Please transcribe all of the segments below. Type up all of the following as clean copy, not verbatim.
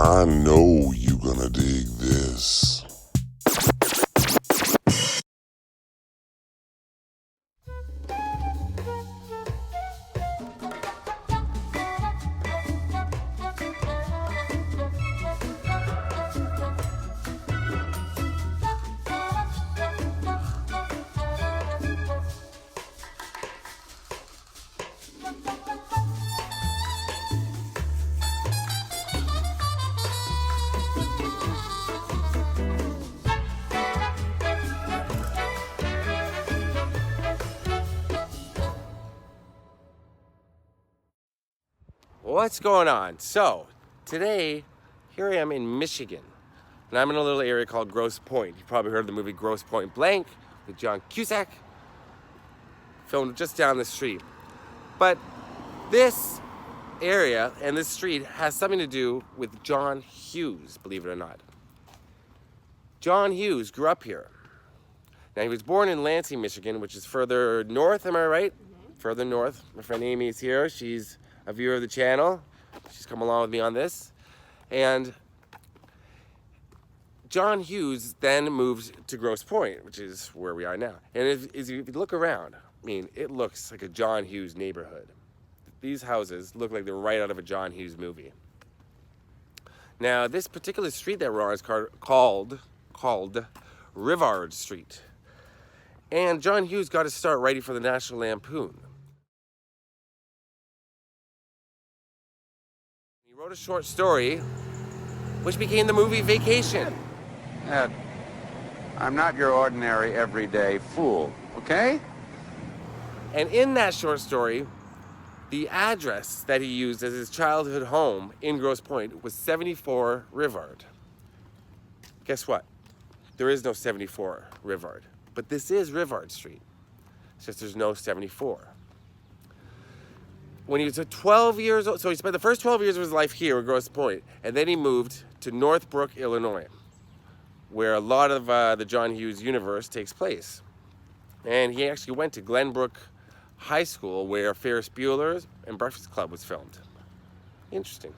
I know you gonna dig this. What's going on? So, today, here I am in Michigan, and I'm in a little area called Grosse Pointe. You've probably heard of the movie Grosse Pointe Blank with John Cusack, filmed just down the street. But this area and this street has something to do with John Hughes, believe it or not. John Hughes grew up here. Now, he was born in Lansing, Michigan, which is further north, am I right? Mm-hmm. Further north. My friend Amy is here. She's a viewer of the channel. She's come along with me on this. And John Hughes then moved to Grosse Pointe, which is where we are now. And if you look around, I mean, it looks like a John Hughes neighborhood. These houses look like they're right out of a John Hughes movie. Now, this particular street that we're on is called Rivard Street. And John Hughes got his start writing for the National Lampoon. He wrote a short story, which became the movie Vacation. Ed, I'm not your ordinary everyday fool, okay? And in that short story, the address that he used as his childhood home in Grosse Pointe was 74 Rivard. Guess what? There is no 74 Rivard, but this is Rivard Street. It's just there's no 74. When he was 12 years old, so he spent the first 12 years of his life here in Grosse Pointe, and then he moved to Northbrook, Illinois, where a lot of the John Hughes universe takes place. And he actually went to Glenbrook High School, where Ferris Bueller and Breakfast Club was filmed. Interesting.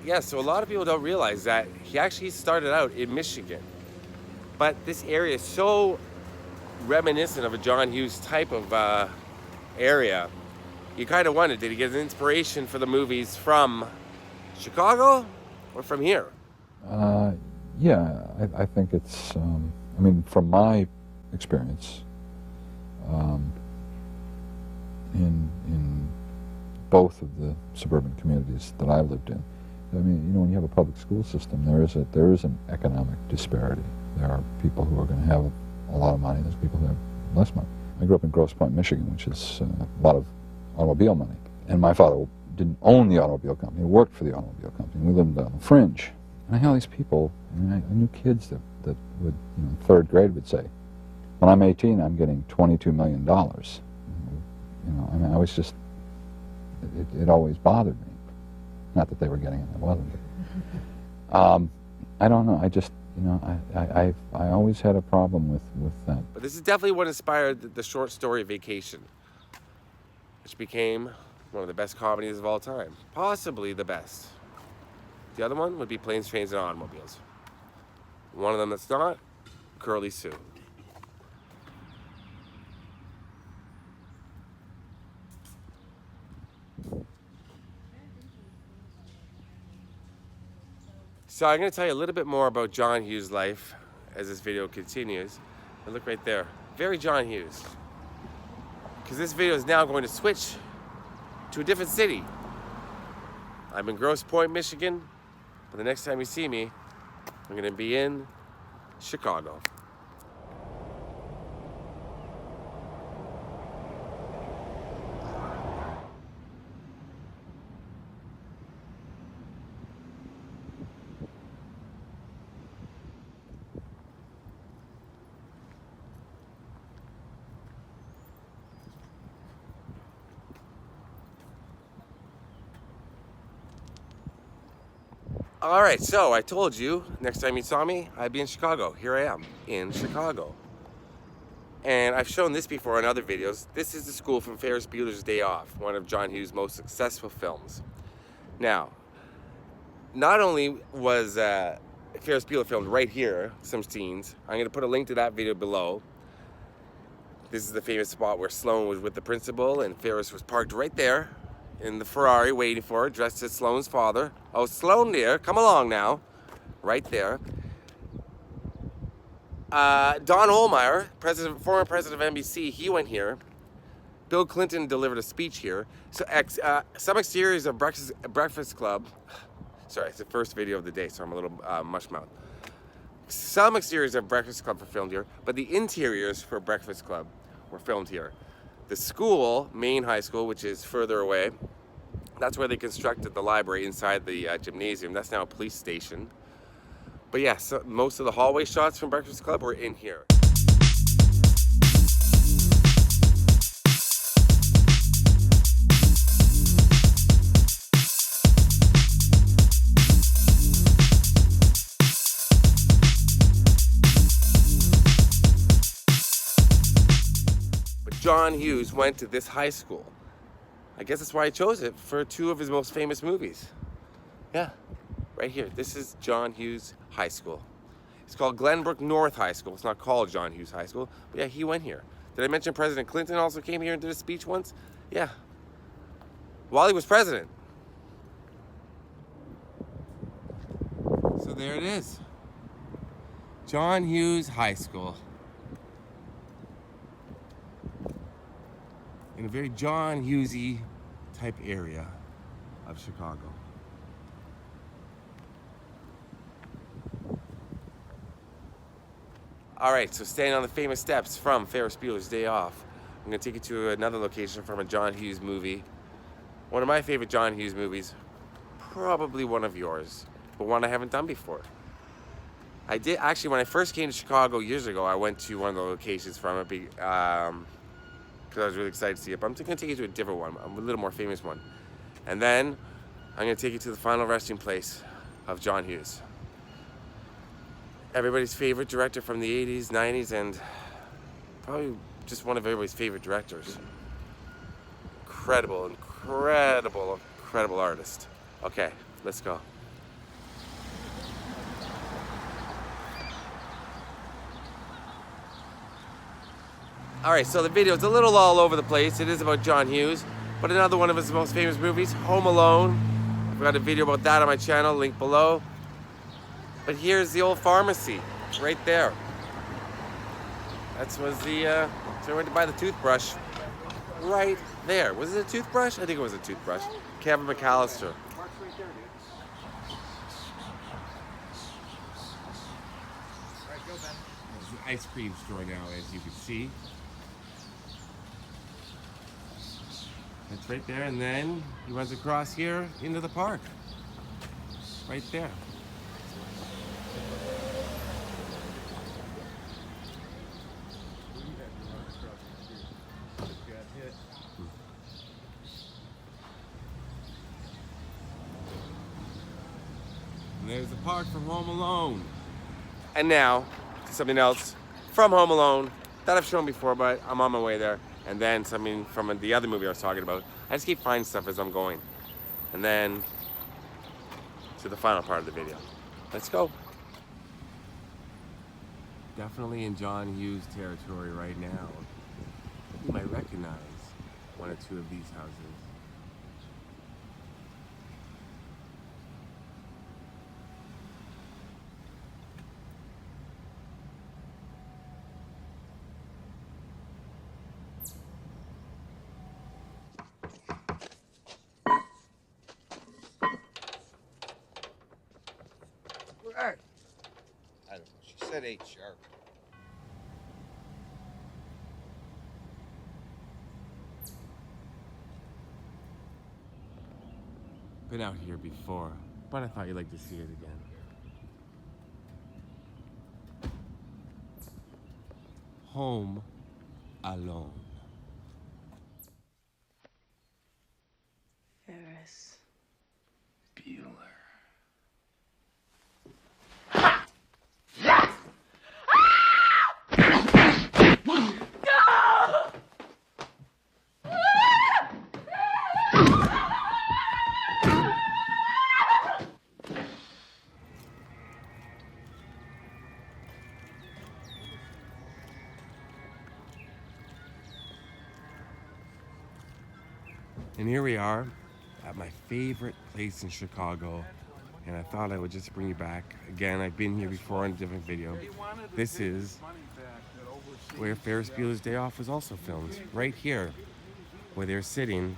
Yeah, so a lot of people don't realize that he actually started out in Michigan. But this area is so reminiscent of a John Hughes type of area. You kind of wonder, did he get his inspiration for the movies from Chicago or from here? Yeah, I think it's, I mean, from my experience, in both of the suburban communities that I lived in, I mean, you know, when you have a public school system, there is an economic disparity. There are people who are going to have a lot of money. There's people who have less money. I grew up in Grosse Pointe, Michigan, which is a lot of automobile money. And my father didn't own the automobile company. He worked for the automobile company. We lived on the fringe. And I had all these people, I mean, I knew kids that would, you know, in third grade would say, when I'm 18, I'm getting $22 million. You know, I mean, I was just, it always bothered me. Not that they were getting it, I wasn't. I don't know, I just, you know, I always had a problem with that. But this is definitely what inspired the short story Vacation, which became one of the best comedies of all time. Possibly the best. The other one would be Planes, Trains, and Automobiles. One of them that's not, Curly Sue. So I'm going to tell you a little bit more about John Hughes' life as this video continues. And look right there, very John Hughes. Because this video is now going to switch to a different city. I'm in Grosse Pointe, Michigan, but the next time you see me, I'm going to be in Chicago. All right, so I told you next time you saw me, I'd be in Chicago. Here I am in Chicago. And I've shown this before in other videos. This is the school from Ferris Bueller's Day Off, one of John Hughes' most successful films. Now, not only was Ferris Bueller filmed right here, some scenes. I'm going to put a link to that video below. This is the famous spot where Sloane was with the principal and Ferris was parked right there in the Ferrari waiting for her, dressed as Sloane's father. Oh, Sloane dear, come along now. Right there. Don Ohlmeyer, former president of NBC, he went here. Bill Clinton delivered a speech here. So some exteriors of Breakfast Club. Sorry, it's the first video of the day, so I'm a little mush-mouthed. Some exteriors of Breakfast Club were filmed here, but the interiors for Breakfast Club were filmed here. The school, Maine High School, which is further away, that's where they constructed the library inside the gymnasium. That's now a police station. But yeah, so most of the hallway shots from Breakfast Club were in here. John Hughes went to this high school. I guess that's why I chose it for two of his most famous movies. Yeah, right here. This is John Hughes High School. It's called Glenbrook North High School. It's not called John Hughes High School, but yeah, he went here. Did I mention President Clinton also came here and did a speech once? Yeah, while he was president. So there it is. John Hughes High School. In a very John Hughesy type area of Chicago. All right, so staying on the famous steps from Ferris Bueller's Day Off, I'm gonna take you to another location from a John Hughes movie. One of my favorite John Hughes movies, probably one of yours, but one I haven't done before. I did, actually, when I first came to Chicago years ago, I went to one of the locations from it, because I was really excited to see it. But I'm going to take you to a different one, a little more famous one. And then I'm going to take you to the final resting place of John Hughes. Everybody's favorite director from the 80s, 90s, and probably just one of everybody's favorite directors. Incredible, incredible, incredible artist. Okay, let's go. All right, so the video is a little all over the place. It is about John Hughes, but another one of his most famous movies, Home Alone. I've got a video about that on my channel, link below. But here's the old pharmacy, right there. That was the, so I went to buy the toothbrush, right there. Was it a toothbrush? I think it was a toothbrush. Kevin McAllister. There's an ice cream store now, as you can see. It's right there, and then he runs across here into the park. Right there. And there's the park from Home Alone. And now, to something else from Home Alone that I've shown before, but I'm on my way there. And then something from the other movie I was talking about. I just keep finding stuff as I'm going. And then to the final part of the video. Let's go. Definitely in John Hughes territory right now. You might recognize one or two of these houses. I don't know. She said 8 sharp. Been out here before, but I thought you'd like to see it again. Home Alone. Ferris Bueller. And here we are at my favorite place in Chicago. And I thought I would just bring you back. Again, I've been here before in a different video. This is where Ferris Bueller's Day Off was also filmed. Right here, where they're sitting.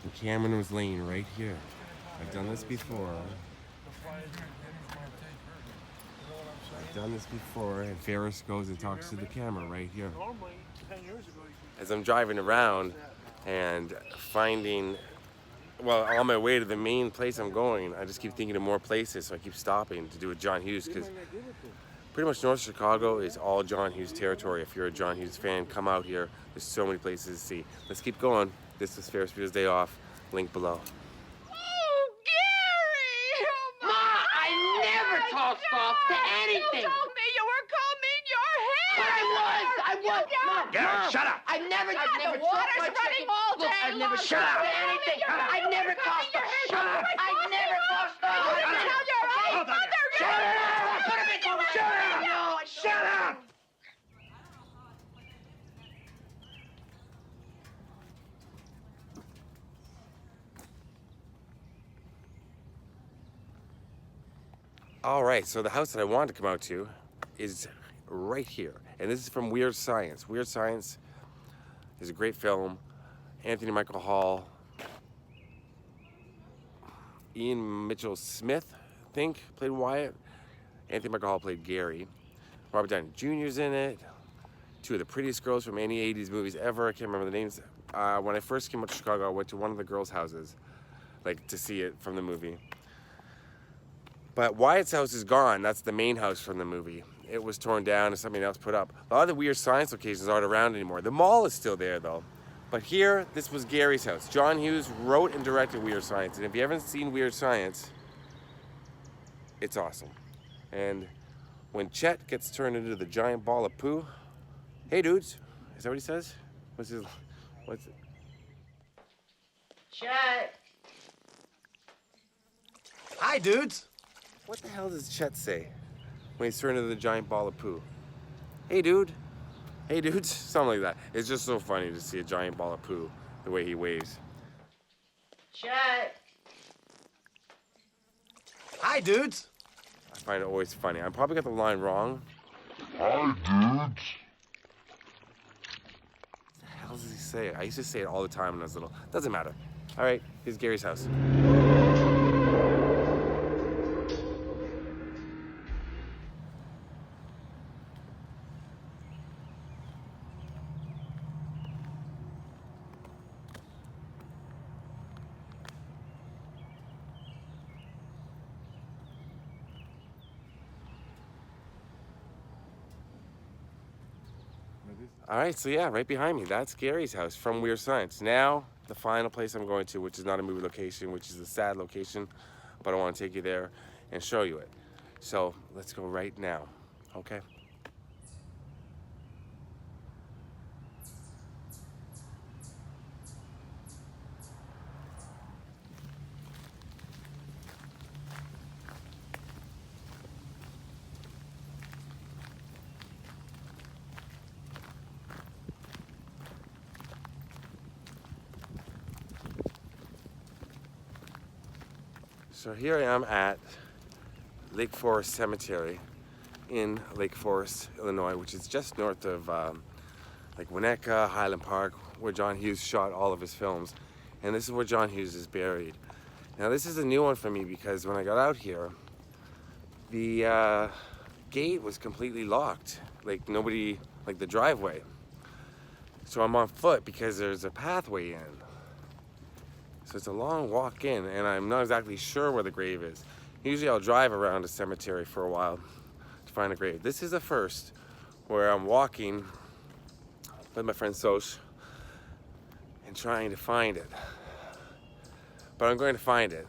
And Cameron was laying right here. I've done this before. And Ferris goes and talks to the camera right here. As I'm driving around and finding, well, on my way to the main place I'm going, I just keep thinking of more places, so I keep stopping to do with John Hughes, because pretty much North Chicago is all John Hughes territory. If you're a John Hughes fan, come out here. There's so many places to see. Let's keep going. This is Ferris Bueller's Day Off. Link below. Tossed off to anything. You told me you were combing your hair. But I was. Garrett, shut up. I've never the water's running all day. Look, I've never shut up. Anything. I've never tossed off. Shut up. I've never tossed off. You tell your own mother. Shut up. Shut up. No, Shut up. All right, so the house that I wanted to come out to is right here. And this is from Weird Science. Weird Science is a great film. Anthony Michael Hall, Ian Mitchell Smith, I think, played Wyatt. Anthony Michael Hall played Gary. Robert Downey Jr.'s in it. Two of the prettiest girls from any 80s movies ever. I can't remember the names. When I first came out to Chicago, I went to one of the girls' houses, like to see it from the movie. But Wyatt's house is gone. That's the main house from the movie. It was torn down and something else put up. A lot of the Weird Science locations aren't around anymore. The mall is still there though. But here, this was Gary's house. John Hughes wrote and directed Weird Science. And if you haven't seen Weird Science, it's awesome. And when Chet gets turned into the giant ball of poo, hey dudes, is that what he says? What's it? Chet. Hi, dudes. What the hell does Chet say when he's turned into the giant ball of poo? Hey dude. Hey dudes. Something like that. It's just so funny to see a giant ball of poo, the way he waves. Chet. Hi, dudes. I find it always funny. I probably got the line wrong. Hi, dudes. What the hell does he say? I used to say it all the time when I was little. Doesn't matter. All right, here's Gary's house. All right, so yeah, right behind me, that's Gary's house from Weird Science. Now, the final place I'm going to, which is not a movie location, which is a sad location, but I want to take you there and show you it. So let's go right now, okay? So here I am at Lake Forest Cemetery in Lake Forest, Illinois, which is just north of like Winnetka, Highland Park, where John Hughes shot all of his films. And this is where John Hughes is buried. Now this is a new one for me because when I got out here, the gate was completely locked. Like nobody, like the driveway. So I'm on foot because there's a pathway in. So it's a long walk in, and I'm not exactly sure where the grave is. Usually I'll drive around a cemetery for a while to find a grave. This is a first, where I'm walking with my friend Soch and trying to find it. But I'm going to find it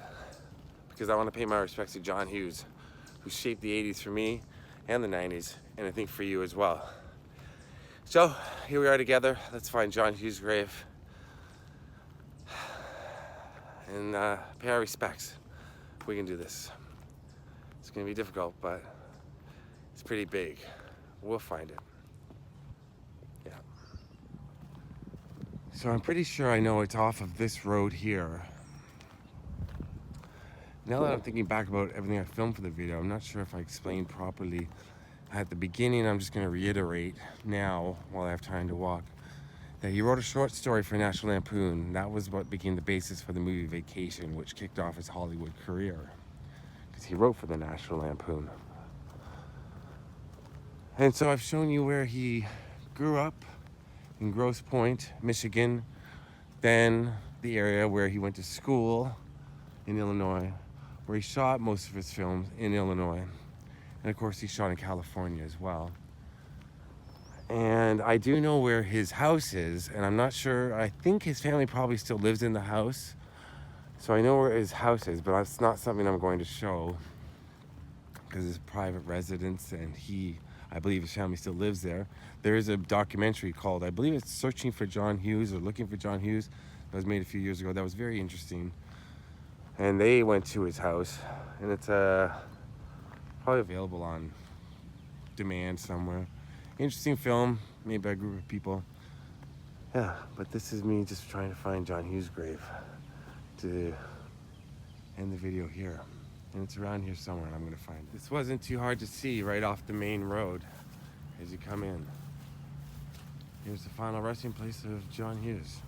because I want to pay my respects to John Hughes, who shaped the 80s for me and the 90s, and I think for you as well. So here we are together. Let's find John Hughes' grave and pay our respects. We can do this. It's gonna be difficult, but it's pretty big. We'll find it. Yeah. So I'm pretty sure I know it's off of this road here. Now that I'm thinking back about everything I filmed for the video, I'm not sure if I explained properly at the beginning. I'm just going to reiterate now, while I have time to walk, that he wrote a short story for National Lampoon. That was what became the basis for the movie Vacation, which kicked off his Hollywood career, because he wrote for the National Lampoon. And so I've shown you where he grew up, in Grosse Pointe, Michigan, then the area where he went to school in Illinois, where he shot most of his films in Illinois, and of course he shot in California as well. And I do know where his house is, and I'm not sure, I think his family probably still lives in the house, so I know where his house is, but that's not something I'm going to show, because it's a private residence, and I believe his family still lives there. There is a documentary called, I believe it's Searching for John Hughes, or Looking for John Hughes, that was made a few years ago. That was very interesting. And they went to his house, and it's probably available on demand somewhere. Interesting film, made by a group of people. Yeah, but this is me just trying to find John Hughes' grave to end the video here. And it's around here somewhere, and I'm gonna find it. This wasn't too hard to see right off the main road as you come in. Here's the final resting place of John Hughes.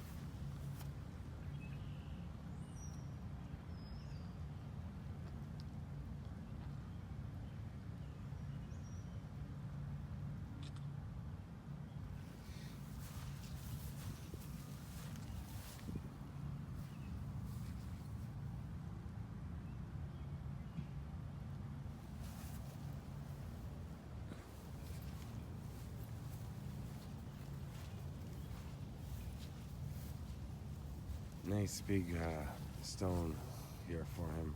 Nice big stone here for him.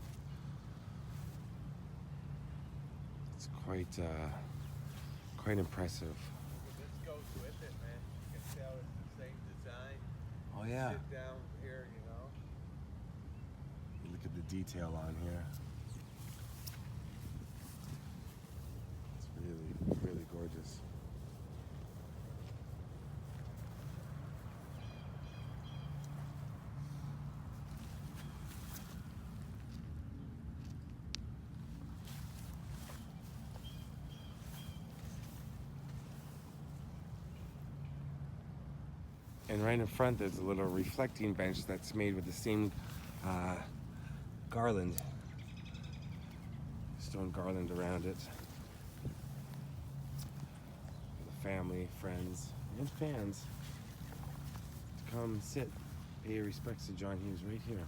It's quite impressive. This goes with it, man. You can tell it's the same design. Oh yeah. Sit down here, you know. You look at the detail on here. It's really, really gorgeous. And right in front there's a little reflecting bench that's made with the same garland, stone garland around it. For the family, friends, and fans to come sit, pay respects to John Hughes right here.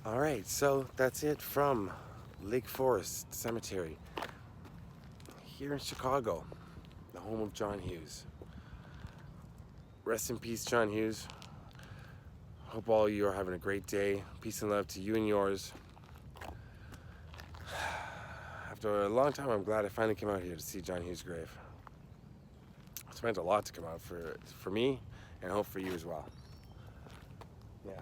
All right, so that's it from Lake Forest Cemetery here in Chicago, the home of John Hughes. Rest in peace, John Hughes. Hope all of you are having a great day. Peace and love to you and yours. After a long time, I'm glad I finally came out here to see John Hughes' grave. It's meant a lot to come out for me, and I hope for you as well. Yeah.